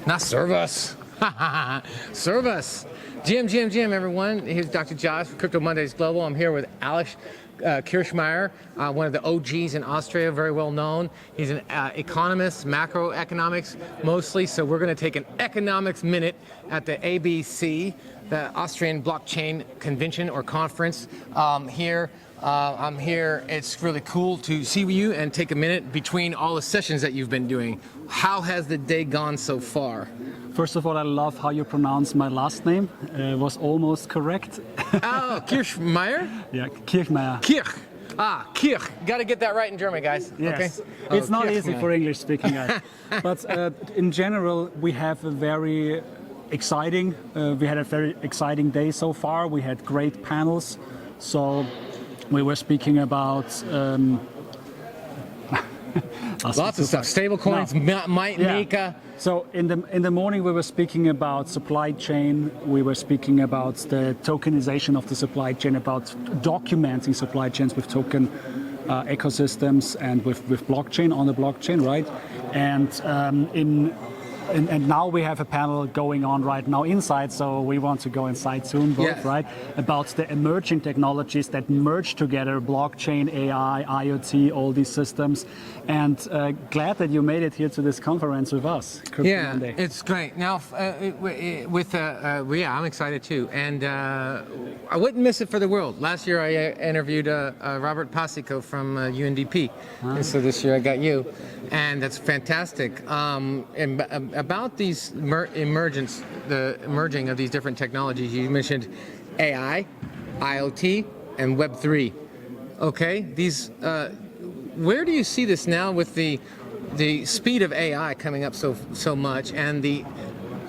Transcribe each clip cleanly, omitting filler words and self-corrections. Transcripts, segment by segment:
Not serve us. Serve us. GM, everyone. Here's Dr. Josh from CryptoMondays Global. I'm here with Alex Kirchmaier, one of the OGs in Austria, very well known. He's an economist, macroeconomics mostly. So we're going to take an economics minute at the ABC, the Austrian Blockchain Convention or conference here. I'm here. It's really cool to see you and take a minute between all the sessions that you've been doing. How has the day gone so far? First of all, I love how you pronounce my last name. It was almost correct. Oh, Kirchmaier? Yeah, Kirchmaier. Kirch. Ah, Kirch. Got to get that right in German, guys. Yes. Okay? It's not easy for English speaking guys. But in general, we have a very exciting, we had a very exciting day so far. We had great panels. So we were speaking about lots of stuff. Stable coins, MiCA. So in the morning we were speaking about supply chain. We were speaking about the tokenization of the supply chain, about documenting supply chains with token ecosystems and with blockchain on the blockchain, right? And now we have a panel going on right now inside, so we want to go inside soon, both, right? About the emerging technologies that merge together blockchain, AI, IoT, all these systems. And glad that you made it here to this conference with us. Yeah, it's great. Now, I'm excited too. And I wouldn't miss it for the world. Last year I interviewed Robert Pasico from UNDP. And so this year I got you. And that's fantastic. About these emergence, the emerging of these different technologies, you mentioned AI, IoT, and Web3. Okay, these. Where do you see this now with the speed of AI coming up so much and the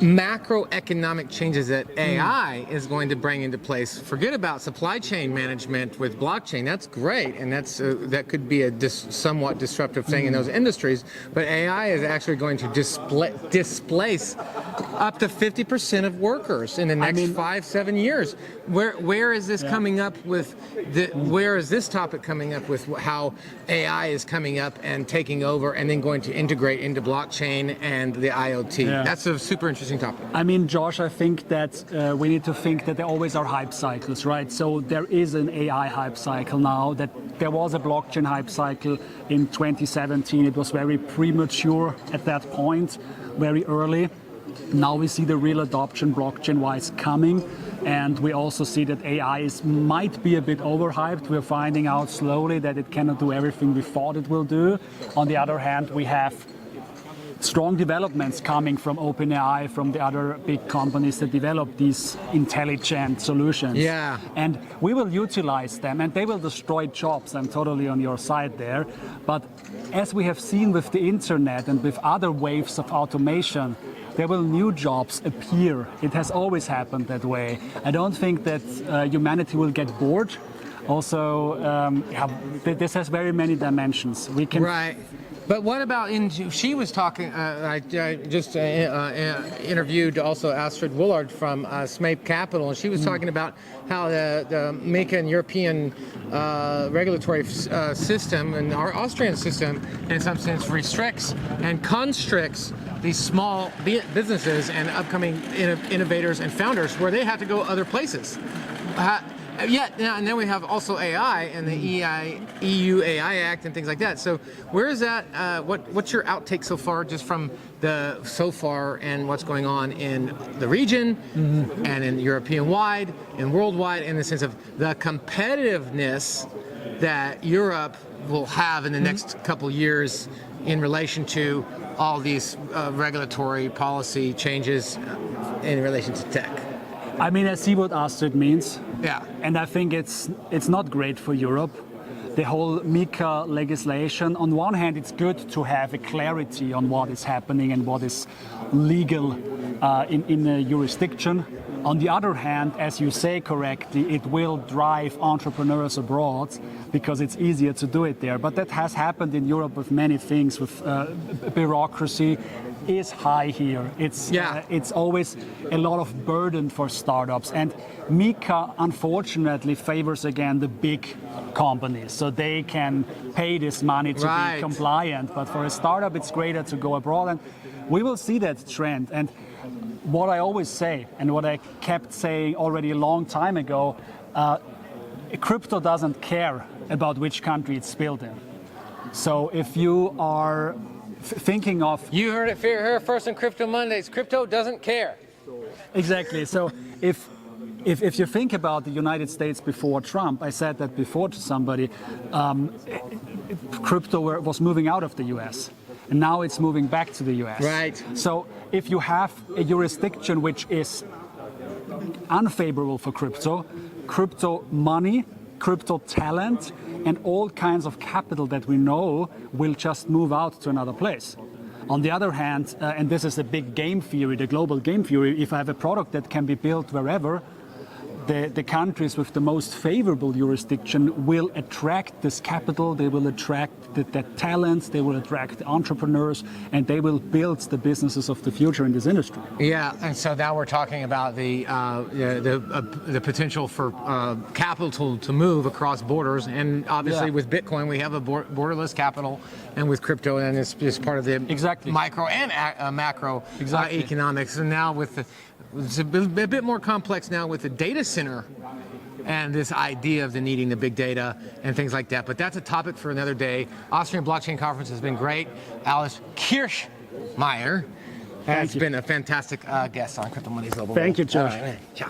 macroeconomic changes that AI is going to bring into place? Forget about supply chain management with blockchain. That's great, and that could be a somewhat disruptive thing in those industries. But AI is actually going to displace up to 50% of workers in the next 5-7 years. Where is this coming up with? Where is this topic coming up with how AI is coming up and taking over, and then going to integrate into blockchain and the IoT? Yeah. That's a super interesting topic. I mean, Josh, I think that we need to think that there always are hype cycles, right? So there is an AI hype cycle now. That there was a blockchain hype cycle in 2017. It was very premature at that point, very early. Now we see the real adoption blockchain-wise coming, and we also see that AI might be a bit overhyped. We're finding out slowly that it cannot do everything we thought it will do. On the other hand, we have strong developments coming from OpenAI, from the other big companies that develop these intelligent solutions. Yeah. And we will utilize them, and they will destroy jobs. I'm totally on your side there. But as we have seen with the internet and with other waves of automation, there will new jobs appear. It has always happened that way. I don't think that humanity will get bored. Also, this has very many dimensions. We can. Right. But what about she was talking, I just interviewed also Astrid Willard from SMAPE Capital, and she was talking about how the MiCA and European regulatory system and our Austrian system, in some sense, restricts and constricts these small businesses and upcoming innovators and founders where they have to go other places. And then we have also AI and the EU AI Act and things like that. So where is that? What's your outtake so far, just from and what's going on in the region and in European-wide and worldwide, in the sense of the competitiveness that Europe will have in the next couple years in relation to all these regulatory policy changes in relation to tech? I mean, I see what Astrid means. Yeah. And I think it's not great for Europe. The whole MiCA legislation, on one hand, it's good to have a clarity on what is happening and what is legal in a jurisdiction. On the other hand, as you say correctly, it will drive entrepreneurs abroad because it's easier to do it there. But that has happened in Europe with many things, with bureaucracy. is high here. It's always a lot of burden for startups, and MiCA unfortunately favors again the big companies, so they can pay this money to be compliant. But for a startup, it's greater to go abroad, and we will see that trend. And what I always say, and what I kept saying already a long time ago, crypto doesn't care about which country it's built in. So if you are thinking of... You heard it here first in Crypto Mondays. Crypto doesn't care. Exactly. So if you think about the United States before Trump, I said that before to somebody, crypto was moving out of the US. And now it's moving back to the US. Right. So if you have a jurisdiction which is unfavorable for crypto money, crypto talent, and all kinds of capital that we know will just move out to another place. On the other hand, and this is the big game theory, the global game theory, if I have a product that can be built wherever, the countries with the most favorable jurisdiction will attract this capital, they will attract the talents, they will attract the entrepreneurs, and they will build the businesses of the future in this industry. Yeah, and so now we're talking about the potential for capital to move across borders, and obviously with Bitcoin we have a borderless capital, and with crypto, and it's just part of the micro and macro economics, and now with the it's a bit more complex now with the data center and this idea of the needing the big data and things like that. But that's a topic for another day. Austrian Blockchain Conference has been great. Alex Kirchmaier has been a fantastic guest on CryptoMondays Global. Thank you, Josh. Ciao.